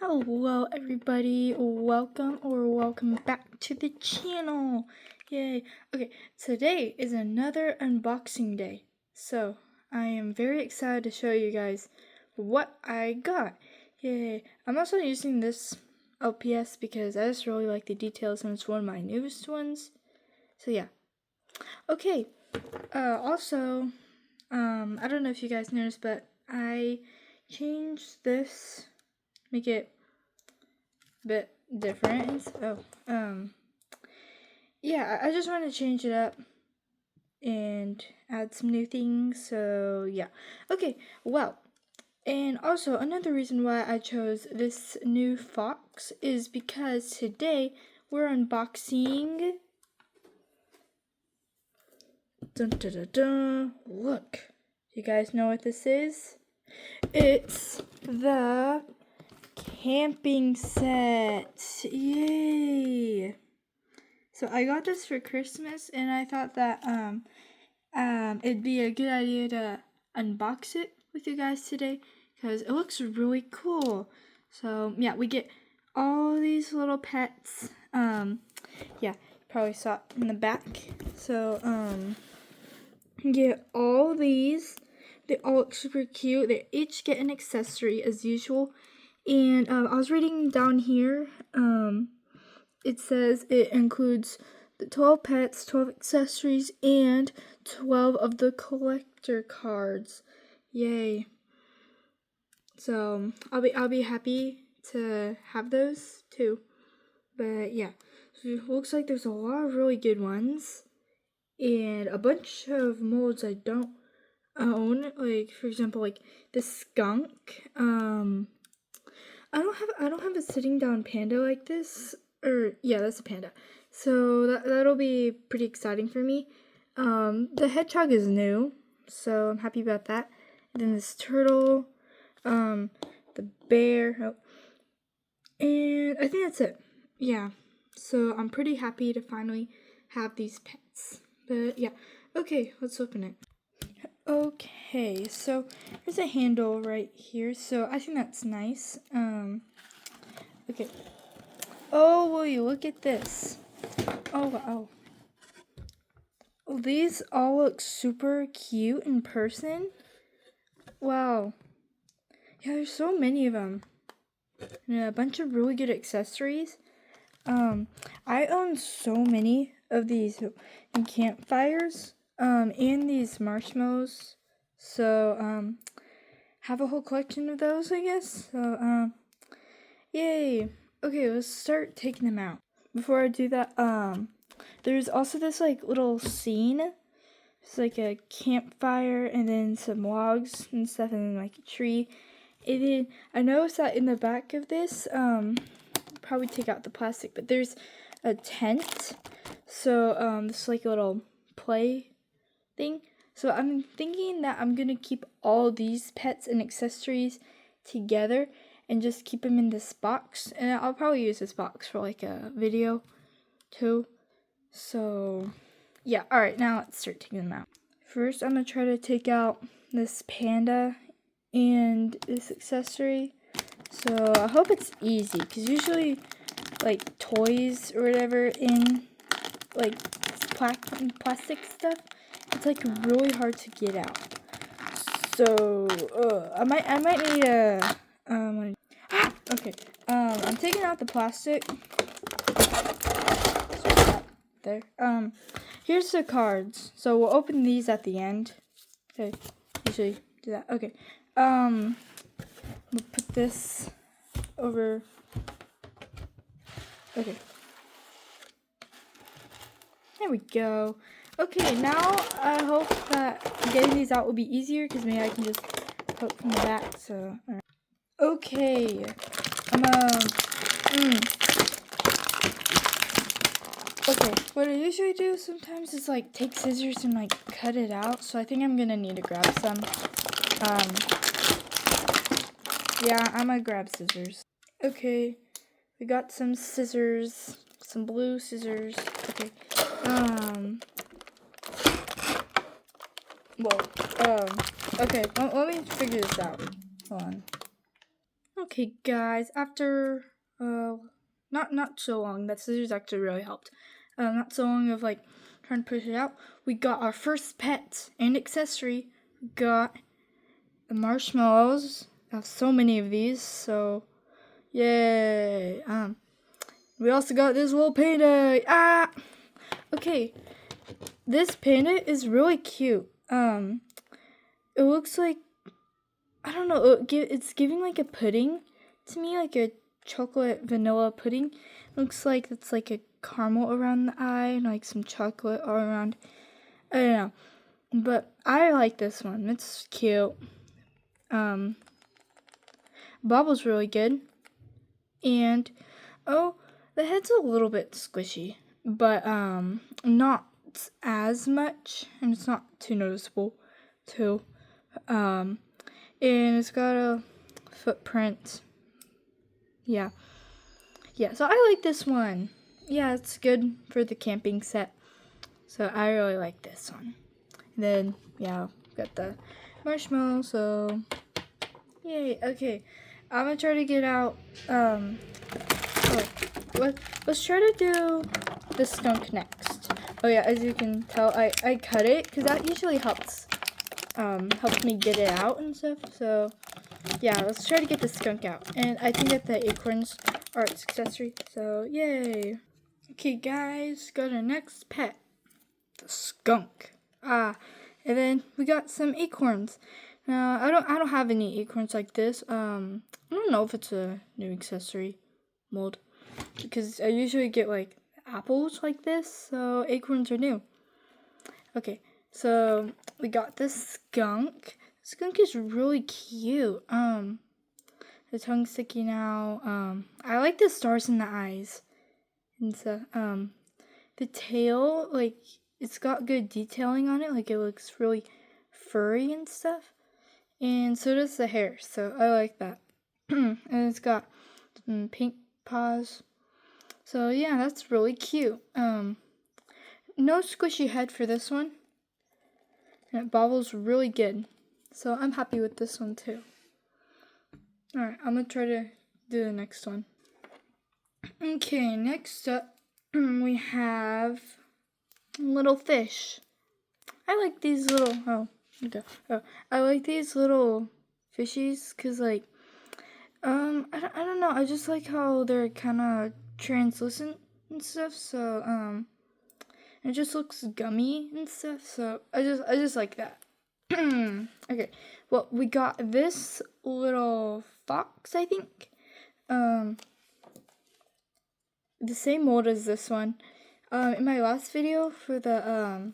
Hello everybody, welcome back to the channel. Yay. Okay, today is another unboxing day. So, I am very excited to show you guys what I got. Yay. I'm also using this LPS because I just really like the details and it's one of my newest ones. So yeah. Okay. Also, I don't know if you guys noticed, but I changed this, make it a bit different. So, yeah, I just wanted to change it up and add some new things. So, yeah. Okay, well, and also another reason why I chose this new Fox is because today we're unboxing. Dun, dun, dun, dun. Look, you guys know what this is? It's the camping set. Yay! So I got this for Christmas, and I thought that it'd be a good idea to unbox it with you guys today because it looks really cool. So yeah, we get all these little pets. Yeah, you probably saw it in the back. So you get all these. They all look super cute. They each get an accessory as usual. And I was reading down here. It says it includes the 12 pets, 12 accessories, and 12 of the collector cards. Yay. So I'll be happy to have those too. But yeah. So it looks like there's a lot of really good ones. And a bunch of molds I don't own. Like for example, like the skunk. I don't have a sitting down panda like this. Or yeah, that's a panda. So that'll be pretty exciting for me. The hedgehog is new, so I'm happy about that. And then this turtle, the bear, and I think that's it. Yeah. So I'm pretty happy to finally have these pets. But yeah. Okay, let's open it. Okay, so there's a handle right here, so I think that's nice. Okay. Oh, will you look at this? Oh, wow. Oh, these all look super cute in person. Wow. Yeah, there's so many of them. And a bunch of really good accessories. I own so many of these campfires, and these marshmallows. So, have a whole collection of those, I guess. So, yay. Okay, let's start taking them out. Before I do that, there's also this like little scene. It's like a campfire and then some logs and stuff and then like a tree. And then I noticed that in the back of this, probably take out the plastic, but there's a tent. So this is like a little play thing. So I'm thinking that I'm gonna keep all these pets and accessories together and just keep them in this box. And I'll probably use this box for like a video too. So yeah, alright, now let's start taking them out. First I'm gonna try to take out this panda and this accessory. So I hope it's easy, because usually like toys or whatever in like plastic stuff, it's like really hard to get out. So I might need a okay. I'm taking out the plastic. There. Here's the cards. So we'll open these at the end. Okay. Usually do that. Okay. We'll put this over. Okay. There we go. Okay, now I hope that getting these out will be easier because maybe I can just put from the back. So, all right. Okay. Okay, what I usually do sometimes is like take scissors and like cut it out. So I think I'm gonna need to grab some. Yeah, I'm gonna grab scissors. Okay, we got some scissors, some blue scissors. Okay. Whoa. Okay, let me figure this out. Hold on. Okay, guys, after not so long, that scissors actually really helped. Not so long of like trying to push it out. We got our first pet and accessory. We got the marshmallows. I have so many of these, so yay. We also got this little panda. Okay. This panda is really cute. It looks like, I don't know, it's giving like a pudding to me, like a chocolate vanilla pudding. Looks like it's like a caramel around the eye and like some chocolate all around. I don't know, but I like this one. It's cute. Bobble's really good, and oh, the head's a little bit squishy, but not as much, and it's not too noticeable too. And it's got a footprint. Yeah, so I like this one. Yeah, it's good for the camping set, so I really like this one. And then yeah, got the marshmallow, so yay. Okay, I'm gonna try to get out let's try to do the skunk next. Oh yeah, as you can tell, I cut it because that usually helps me get it out and stuff. So yeah, let's try to get the skunk out. And I think that the acorns are its accessory, so yay. Okay guys, got our next pet, the skunk. And then we got some acorns. Now I don't have any acorns like this. I don't know if it's a new accessory mold, because I usually get like apples like this, so acorns are new. Okay, so we got this skunk. Skunk is really cute. The tongue sticking out. I like the stars in the eyes. And so, the tail, like, it's got good detailing on it. Like, it looks really furry and stuff. And so does the hair, so I like that. And it's got some pink paws. So yeah, that's really cute. No squishy head for this one. And it bobbles really good. So I'm happy with this one too. Alright, I'm gonna try to do the next one. Okay, next up we have little fish. I like these little, I like these little fishies because like, I don't know, I just like how they're kind of translucent and stuff, so, it just looks gummy and stuff, so I just like that. Okay, well, we got this little fox, I think. The same mold as this one. In my last video for the,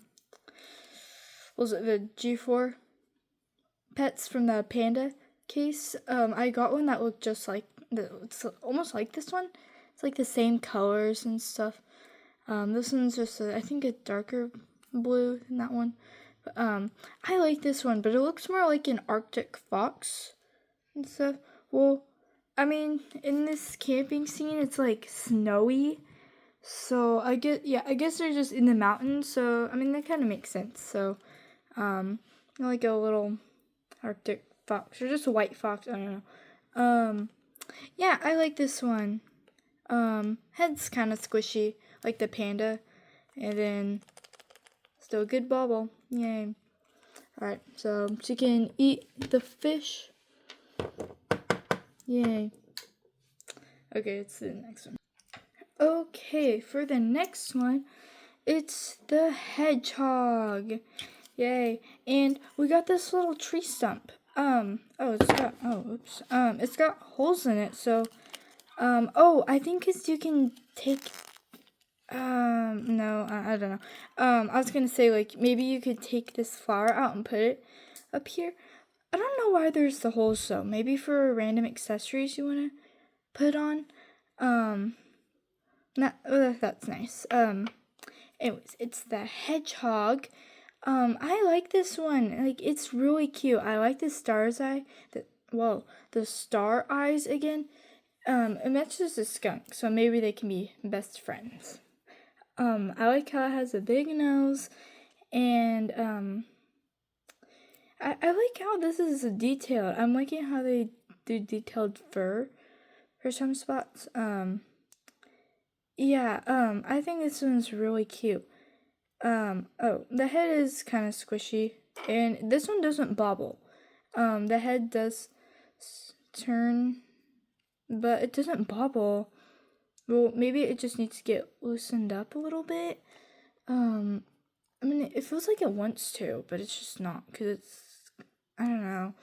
was it the G4 pets from the panda case, I got one that looked just like, it's almost like this one. It's like the same colors and stuff. This one's just, I think, a darker blue than that one. But, I like this one, but it looks more like an Arctic fox and stuff. Well, I mean, in this camping scene, it's like snowy. So I guess they're just in the mountains. So I mean, that kind of makes sense. So, like a little Arctic fox or just a white fox. I don't know. Yeah, I like this one. Head's kind of squishy, like the panda, and then still a good bobble. Yay! All right, so she can eat the fish. Yay! Okay, it's the next one. Okay, for the next one, it's the hedgehog. Yay. And we got this little tree stump. It's got holes in it, so, I think you can take, no, I don't know. I was gonna say, like, maybe you could take this flower out and put it up here. I don't know why there's the holes, though. Maybe for random accessories you wanna put on. That's nice. Anyways, it's the hedgehog. I like this one. Like, it's really cute. I like the star's eye. The star eyes again. It matches the skunk, so maybe they can be best friends. I like how it has a big nose, and I like how this is detailed. I'm liking how they do detailed fur for some spots. Yeah, I think this one's really cute. Oh, the head is kind of squishy, and this one doesn't bobble. The head does turn, but it doesn't bobble. Well, maybe it just needs to get loosened up a little bit. I mean, it feels like it wants to, but it's just not, because I don't know.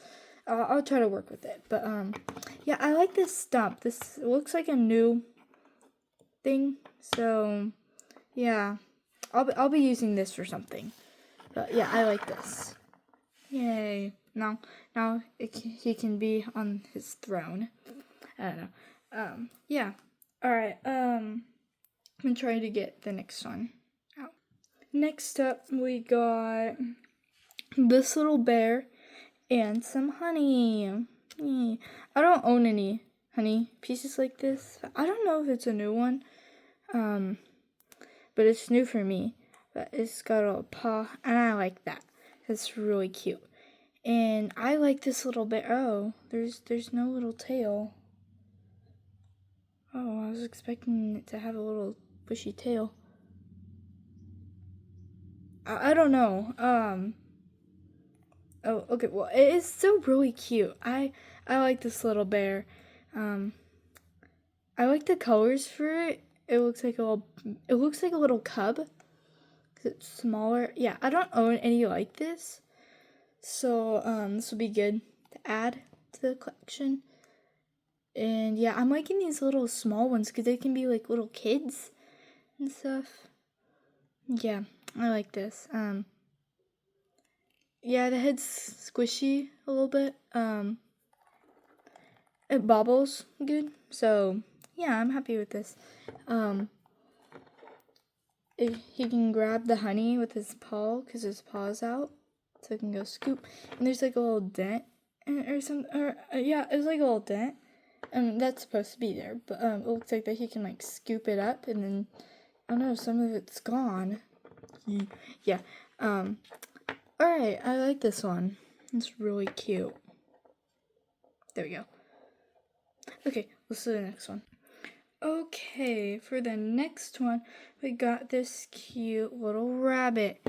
I'll try to work with it, but, yeah, I like this stump. This looks like a new thing, so, yeah, I'll be using this for something, but, yeah, I like this. Yay. Now he can be on his throne. I don't know. Yeah. Alright, I'm gonna try to get the next one out. Next up, we got this little bear and some honey. I don't own any honey pieces like this. I don't know if it's a new one, but it's new for me. But it's got a little paw, and I like that. It's really cute. And I like this little bear. Oh, there's no little tail. Oh, I was expecting it to have a little bushy tail. I don't know. Oh, okay. Well, it is still really cute. I like this little bear. I like the colors for it. It looks like a little cub. 'Cause it's smaller. Yeah, I don't own any like this. So, this will be good to add to the collection. And yeah, I'm liking these little small ones because they can be like little kids and stuff. Yeah, I like this. Yeah, the head's squishy a little bit. It bobbles good. So, yeah, I'm happy with this. He can grab the honey with his paw because his paw's out. So he can go scoop. And there's like a little dent or something. Yeah, it was like a little dent. And that's supposed to be there. But it looks like that he can like scoop it up and then, I don't know, some of it's gone. Yeah. Alright, I like this one. It's really cute. There we go. Okay, let's do the next one. Okay, for the next one, we got this cute little rabbit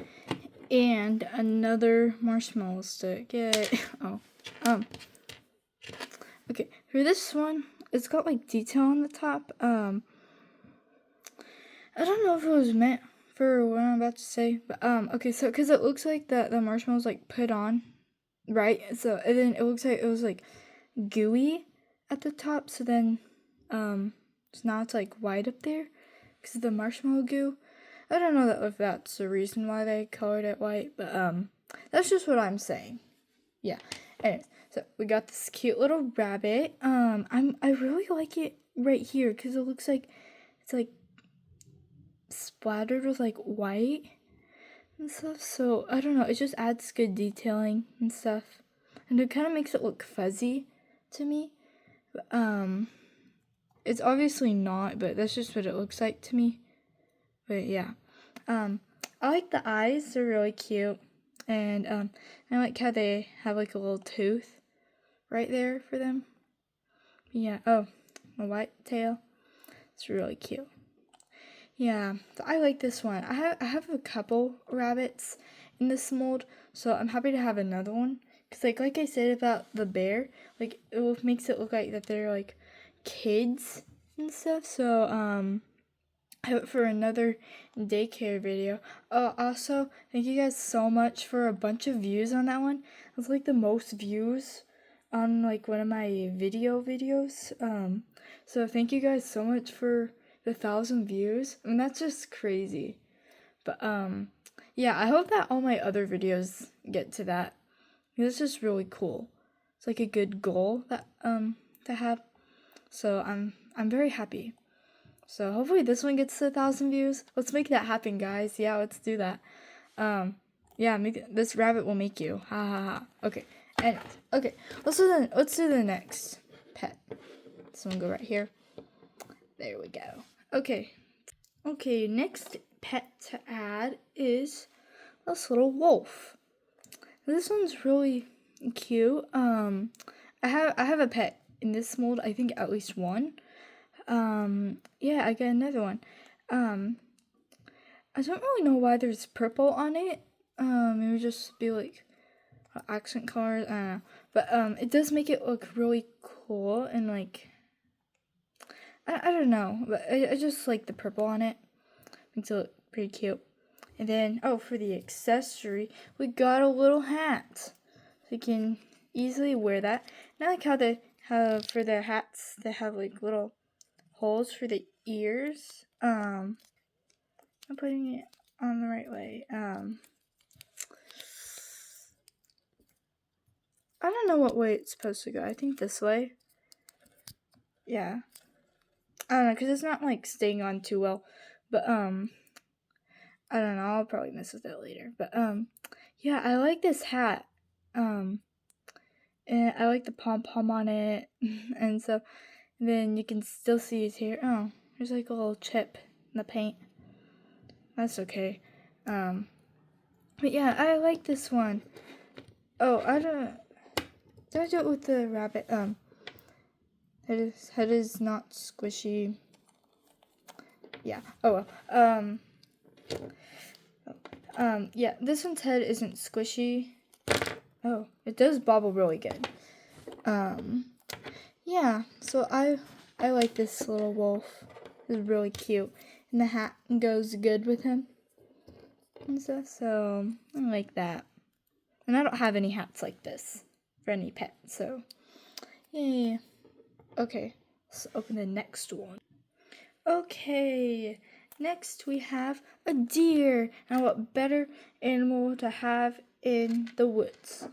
and another marshmallow stick. Yay. Oh, okay, for this one, it's got like detail on the top. I don't know if it was meant for what I'm about to say, but okay, so because it looks like the marshmallow's like put on, right? So and then it looks like it was like gooey at the top, so then so now it's like white up there because of the marshmallow goo. I don't know if that's the reason why they colored it white, but that's just what I'm saying. Yeah. Anyway, so we got this cute little rabbit. I really like it right here because it looks like it's like splattered with like white and stuff. So I don't know, it just adds good detailing and stuff, and it kind of makes it look fuzzy to me. It's obviously not, but that's just what it looks like to me. But yeah, I like the eyes; they're really cute, and I like how they have like a little tooth right there for them. Yeah. Oh, a white tail. It's really cute. Yeah, so I like this one. I have a couple rabbits in this mold, so I'm happy to have another one. Cause like I said about the bear, like it makes it look like that they're like kids and stuff. So I have it for another daycare video. Also, thank you guys so much for a bunch of views on that one. It was like the most views on like one of my videos. So thank you guys so much for the 1,000 views. I mean, that's just crazy. But yeah, I hope that all my other videos get to that. It's just really cool. It's like a good goal that to have. So I'm very happy. So hopefully this one gets to 1,000 views. Let's make that happen, guys. Yeah, let's do that. Yeah, this rabbit will make you. Ha ha ha. Okay. And okay, let's do the next pet. This one go right here. There we go. Okay. Okay, next pet to add is this little wolf. This one's really cute. I have a pet in this mold, I think at least one. Yeah, I got another one. I don't really know why there's purple on it. It would just be like accent colors. I don't know. But it does make it look really cool and like I don't know, but I just like the purple on it. Makes it look pretty cute. And then for the accessory, we got a little hat, so you can easily wear that. And I like how for their hats they have like little holes for the ears. I'm putting it on the right way. I don't know what way it's supposed to go. I think this way. Yeah. I don't know, because it's not like staying on too well. But I don't know, I'll probably mess with it later. But yeah, I like this hat. And I like the pom-pom on it. And so then you can still see his hair. Oh, there's like a little chip in the paint. That's okay. But yeah, I like this one. Oh, did I do it with the rabbit? Head is not squishy. Yeah. Oh well. Yeah, this one's head isn't squishy. Oh, it does bobble really good. Yeah, so I like this little wolf. It's really cute. And the hat goes good with him and stuff, so I like that. And I don't have any hats like this for any pet, so yay. Okay, let's open the next one. Okay, next we have a deer. And what better animal to have in the woods?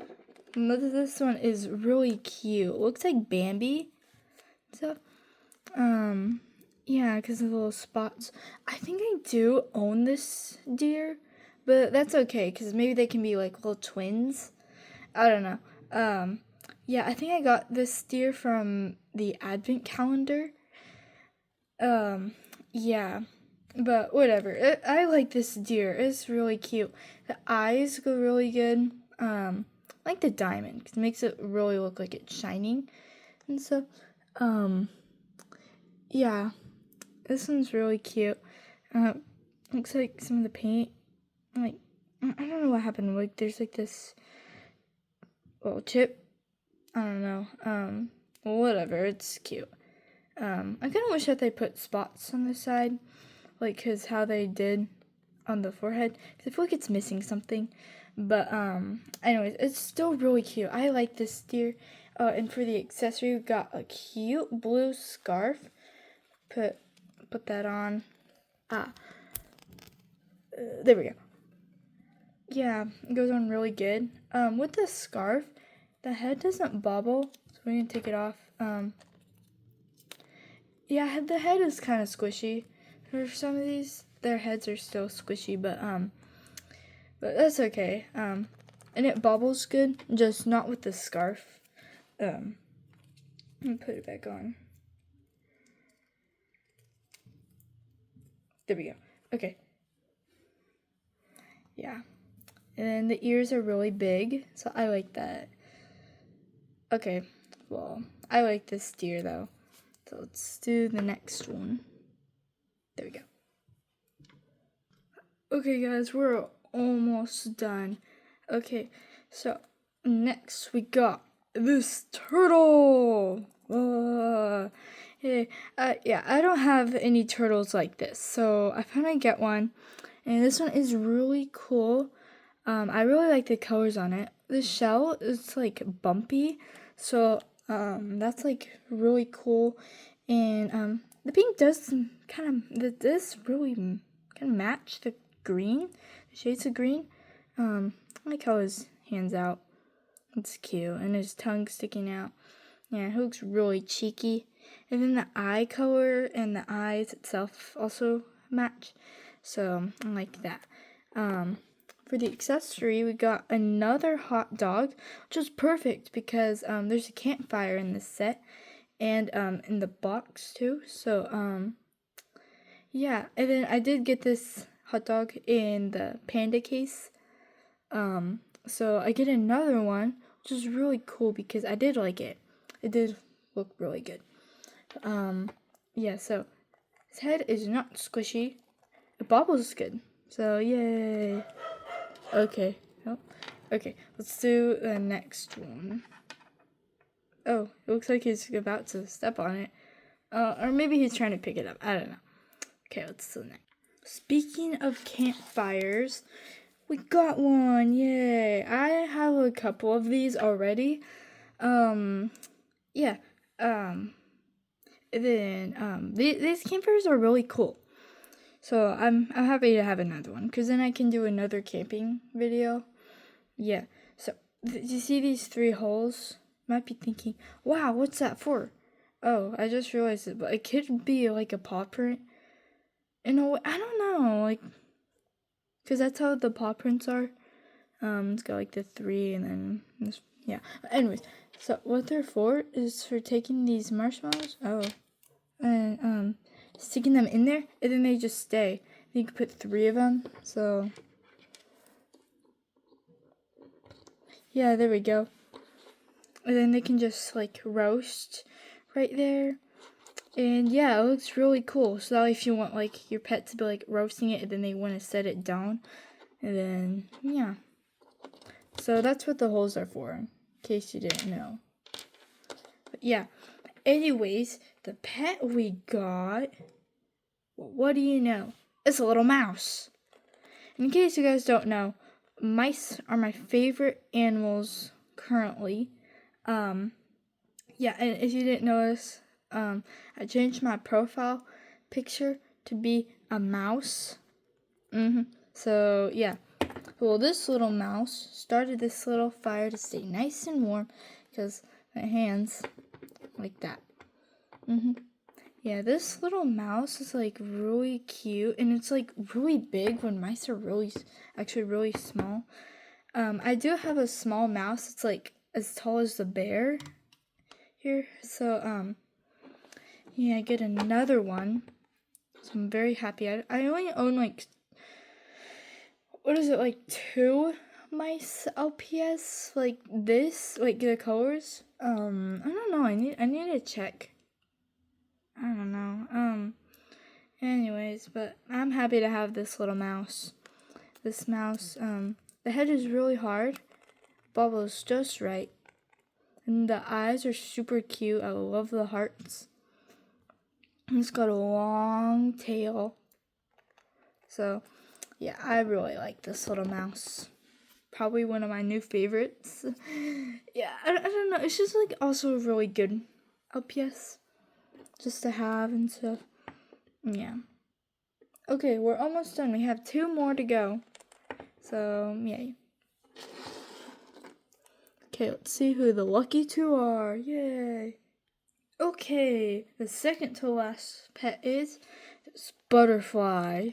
This one is really cute. It looks like Bambi. So, yeah, because of the little spots. I think I do own this deer, but that's okay, because maybe they can be like little twins. I don't know. Yeah, I think I got this deer from the advent calendar. Yeah, but whatever. I like this deer. It's really cute. The eyes go really good. Like the diamond, because it makes it really look like it's shining. And so, yeah, this one's really cute. Looks like some of the paint, like, I don't know what happened. Like, there's like this little chip. I don't know. Whatever. It's cute. I kind of wish that they put spots on the side, like, cause how they did on the forehead. Cause I feel like it's missing something. But anyways, it's still really cute. I like this deer. And for the accessory, we got a cute blue scarf. Put that on. There we go. Yeah, it goes on really good. With the scarf, the head doesn't bobble, so we're gonna take it off. Yeah, the head is kind of squishy. For some of these, their heads are still squishy, but that's okay. And it bobbles good, just not with the scarf. Let me put it back on. There we go. Okay. Yeah. And then the ears are really big, so I like that. Okay, well, I like this deer though. So let's do the next one. There we go. Okay, guys, we're almost done. Okay, so next we got this turtle. Yeah, I don't have any turtles like this, so I finally get one, and this one is really cool. I really like the colors on it. The shell is like bumpy, so that's like really cool, and the pink does kind of this really kind of match the green, the shades of green. I like how his hands out. It's cute, and his tongue sticking out. Yeah, he looks really cheeky. And then the eye color and the eyes itself also match, so I like that. For the accessory, we got another hot dog, which is perfect because there's a campfire in this set and in the box too. So yeah, and then I did get this hot dog in the panda case. So I get another one, which is really cool because I did like it. It did look really good. Yeah, so his head is not squishy. The bobbles is good. So yay. Okay. Oh, okay, let's do the next one. Oh, it looks like he's about to step on it. Or maybe he's trying to pick it up. I don't know. Okay, let's do the next. Speaking of campfires, we got one. Yay. I have a couple of these already. Yeah. These campfires are really cool. So I'm happy to have another one, because then I can do another camping video. Yeah. So you see these 3 holes? You might be thinking, wow, what's that for? Oh, I just realized it, but it could be like a paw print. In a way, I don't know, like, because that's how the paw prints are. It's got like the 3 and then this, yeah. Anyways, so what they're for is for taking these marshmallows. Oh. And sticking them in there, and then they just stay. You can put 3 of them, so yeah, there we go. And then they can just like roast right there, and yeah, it looks really cool. So if you want like your pet to be like roasting it, and then they want to set it down, and then yeah, so that's what the holes are for, in case you didn't know. But yeah, anyways, the pet we got, well, what do you know? It's a little mouse. In case you guys don't know, mice are my favorite animals currently. Yeah, and if you didn't notice, I changed my profile picture to be a mouse. So yeah, well, this little mouse started this little fire to stay nice and warm, because my hands like that. Yeah, this little mouse is like really cute, and it's like really big when mice are actually really small. I do have a small mouse. It's like as tall as the bear here. So yeah, I get another one. So I'm very happy. I only own like, what is it, like 2 mice LPS, like this, like the colors. I don't know. I need to check. I don't know. Anyways, but I'm happy to have this little mouse. This mouse, the head is really hard. Bubbles just right. And the eyes are super cute. I love the hearts. And it's got a long tail. So, yeah, I really like this little mouse. Probably one of my new favorites. Yeah, I don't know. It's just like also really good LPS. Just to have and stuff. Yeah. Okay, we're almost done. We have 2 more to go. So, yay. Okay, let's see who the lucky 2 are. Yay. Okay, the second to last pet is this butterfly.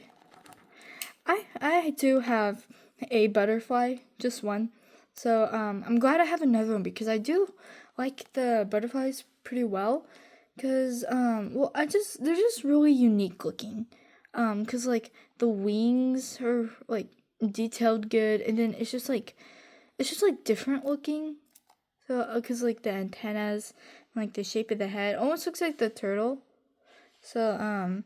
I do have a butterfly, just one. So, I'm glad I have another one, because I do like the butterflies pretty well. Because, well, they're just really unique looking. Because, like, the wings are, like, detailed good, and then it's just, like, different looking. So, because, like, the antennas, like, the shape of the head, almost looks like the turtle. So,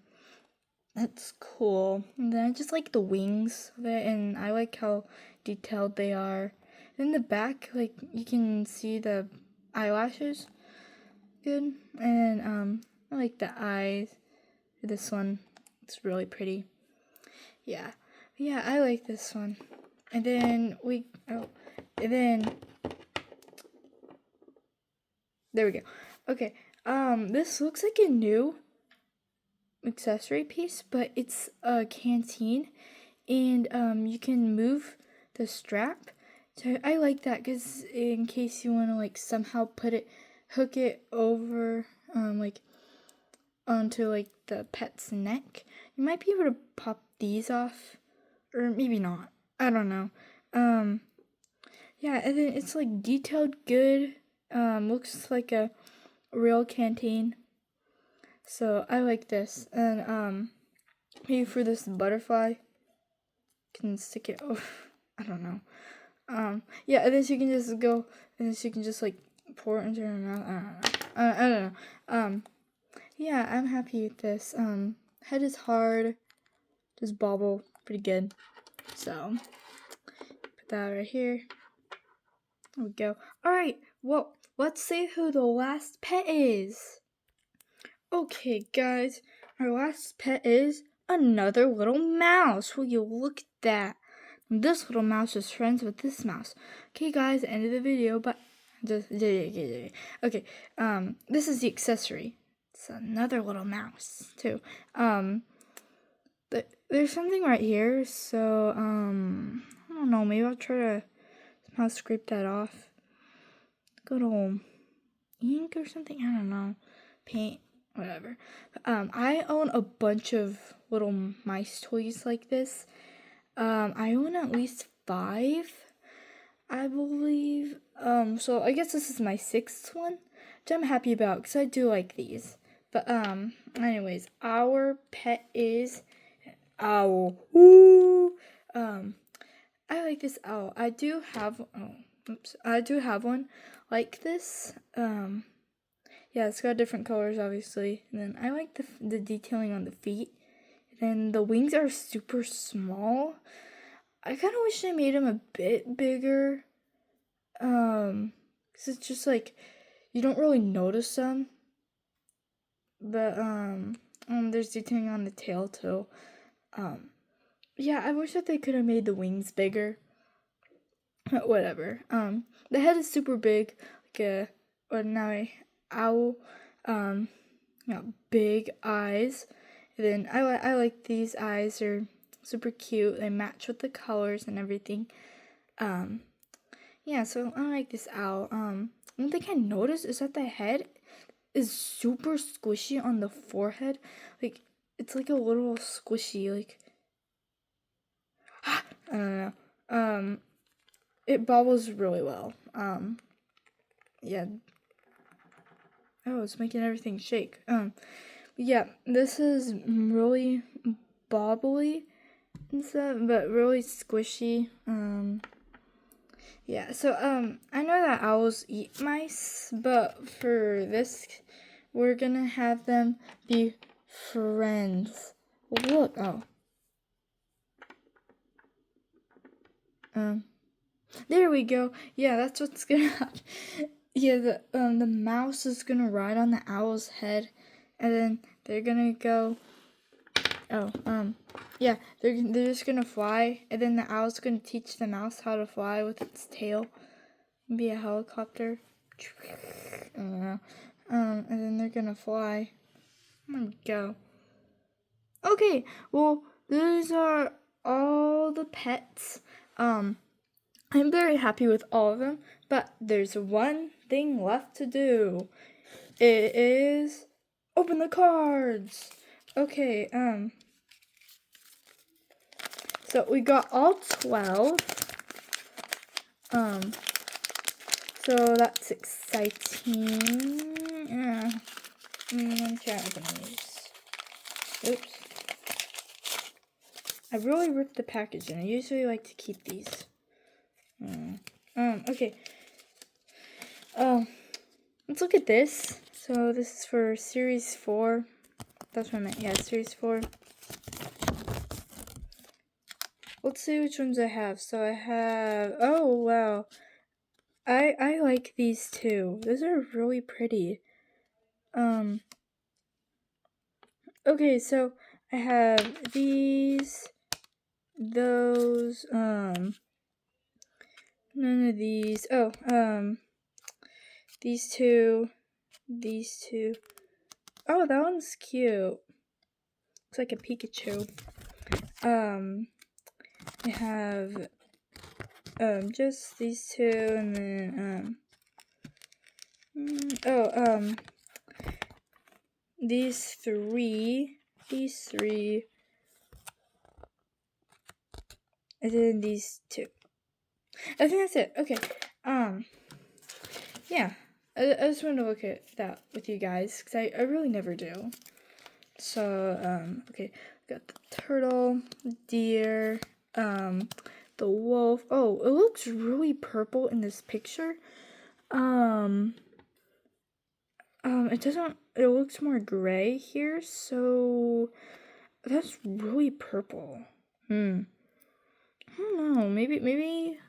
that's cool. And then I just like the wings of it, and I like how detailed they are. In the back, like, you can see the eyelashes good, and I like the eyes. This one, it's really pretty. Yeah, I like this one. And then there we go. Okay, this looks like a new accessory piece, but it's a canteen, and you can move the strap. So I like that, because in case you want to like somehow hook it over like onto like the pet's neck, you might be able to pop these off, or maybe not. I don't know. Yeah, and then it's like detailed good. Looks like a real canteen. So I like this, and maybe for this butterfly, can stick it over. I don't know. Yeah, and then she can just go, and then she can just like pour it into her mouth. I don't know. I don't know. Yeah, I'm happy with this. Head is hard. Just bobble pretty good. So, put that right here. There we go. Alright, well, let's see who the last pet is. Okay, guys, our last pet is another little mouse. Will you look at that? This little mouse is friends with this mouse. Okay, guys, end of the video, but okay, this is the accessory. It's another little mouse, too. There's something right here, so, I don't know, maybe I'll try to somehow scrape that off. Good old ink or something, I don't know. Paint, whatever. I own a bunch of little mice toys like this. I own at least 5, I believe. So I guess this is my 6th one, which I'm happy about because I do like these. But, anyways, our pet is owl. Woo! I like this owl. I do have one like this. Yeah, it's got different colors, obviously. And then I like the detailing on the feet. And the wings are super small. I kind of wish I made them a bit bigger. Cause it's just like, you don't really notice them. But, there's detailing on the tail too. Yeah, I wish that they could have made the wings bigger. Whatever. The head is super big, like a ordinary owl. Big eyes. And then I like these eyes. They're super cute. They match with the colors and everything. Yeah, so I like this owl. One thing I noticed is that the head is super squishy on the forehead. Like, it's like a little squishy, like, I don't know. It bobbles really well. Yeah. Oh, it's making everything shake. Yeah, this is really bobbly and stuff, but really squishy. Yeah, so, I know that owls eat mice, but for this, we're gonna have them be friends. Look, oh. There we go. Yeah, that's what's gonna happen. Yeah, the mouse is gonna ride on the owl's head, and then they're gonna go. Oh, yeah, they're just gonna fly, and then the owl's gonna teach the mouse how to fly with its tail, be a helicopter. I don't know. And then they're gonna fly. There we go. Okay, well, these are all the pets. I'm very happy with all of them, but there's one thing left to do. It is open the cards. Okay, so we got all 12. So that's exciting. Yeah. Let me try to open these. Oops. I really ripped the packaging. I usually like to keep these. Okay. Let's look at this. So this is for Series 4. That's what I meant. Yeah, Series 4. Let's see which ones I have. So I have... Oh, wow. I like these two. Those are really pretty. Okay, so I have these, those, none of these. Oh, these two. Oh, that one's cute. Looks like a Pikachu. I have, just these two, and then, these three, and then these two. I think that's it. Okay. Yeah. I just wanted to look at that with you guys, because I really never do. So, okay. Got the turtle, deer, the wolf. Oh, it looks really purple in this picture. it looks more gray here, so that's really purple. I don't know, maybe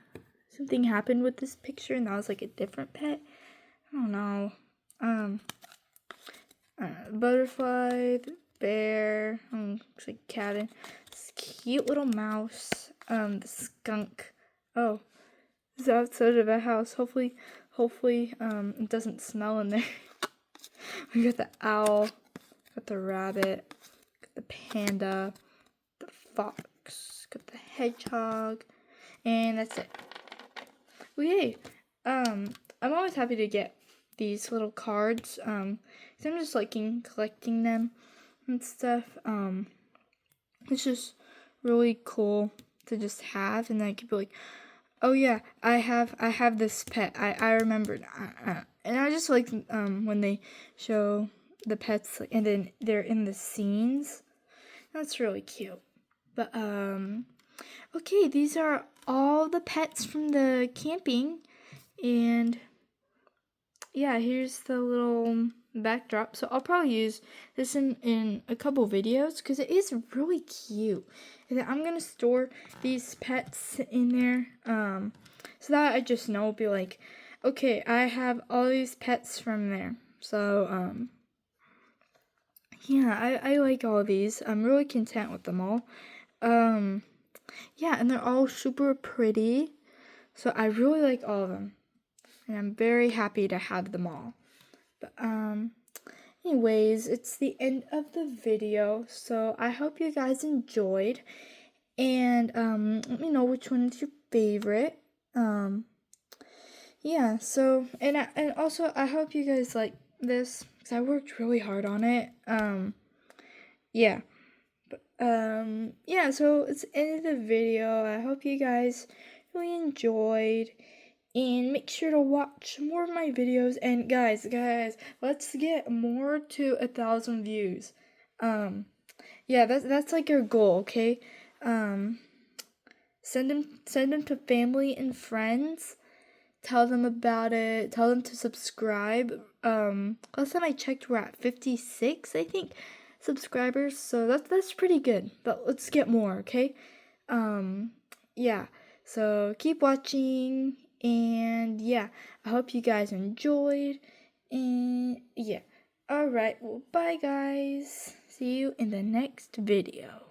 something happened with this picture and that was like a different pet. I don't know. Butterfly, the bear, looks like cat, this cute little mouse, the skunk. Oh, it's outside of a house. Hopefully, it doesn't smell in there. We got the owl, got the rabbit, got the panda, the fox, got the hedgehog, and that's it. Well, yay! I'm always happy to get these little cards. 'Cause I'm just liking collecting them and stuff. It's just really cool to just have, and then I could be like, oh yeah, I have this pet. I remembered. And I just like when they show the pets, like, and then they're in the scenes. That's really cute. But okay, these are all the pets from the camping, and yeah, here's the little backdrop. So I'll probably use this in a couple videos because it is really cute. And then I'm gonna store these pets in there, so that I just know, be like, okay, I have all these pets from there. So yeah, I like all of these. I'm really content with them all. Yeah, and they're all super pretty. So I really like all of them. And I'm very happy to have them all. But anyways, it's the end of the video. So I hope you guys enjoyed. And let me know which one is your favorite. Yeah, so and also I hope you guys like this because I worked really hard on it. Yeah. But yeah, so it's the end of the video. I hope you guys really enjoyed. And make sure to watch more of my videos. And guys, let's get more to 1,000 views. Yeah, that's like your goal, okay? Send them to family and friends. Tell them about it. Tell them to subscribe. Last time I checked, we're at 56, I think, subscribers. So that's pretty good. But let's get more, okay? Yeah. So keep watching, and yeah, I hope you guys enjoyed, and yeah. Alright, well, bye guys. See you in the next video.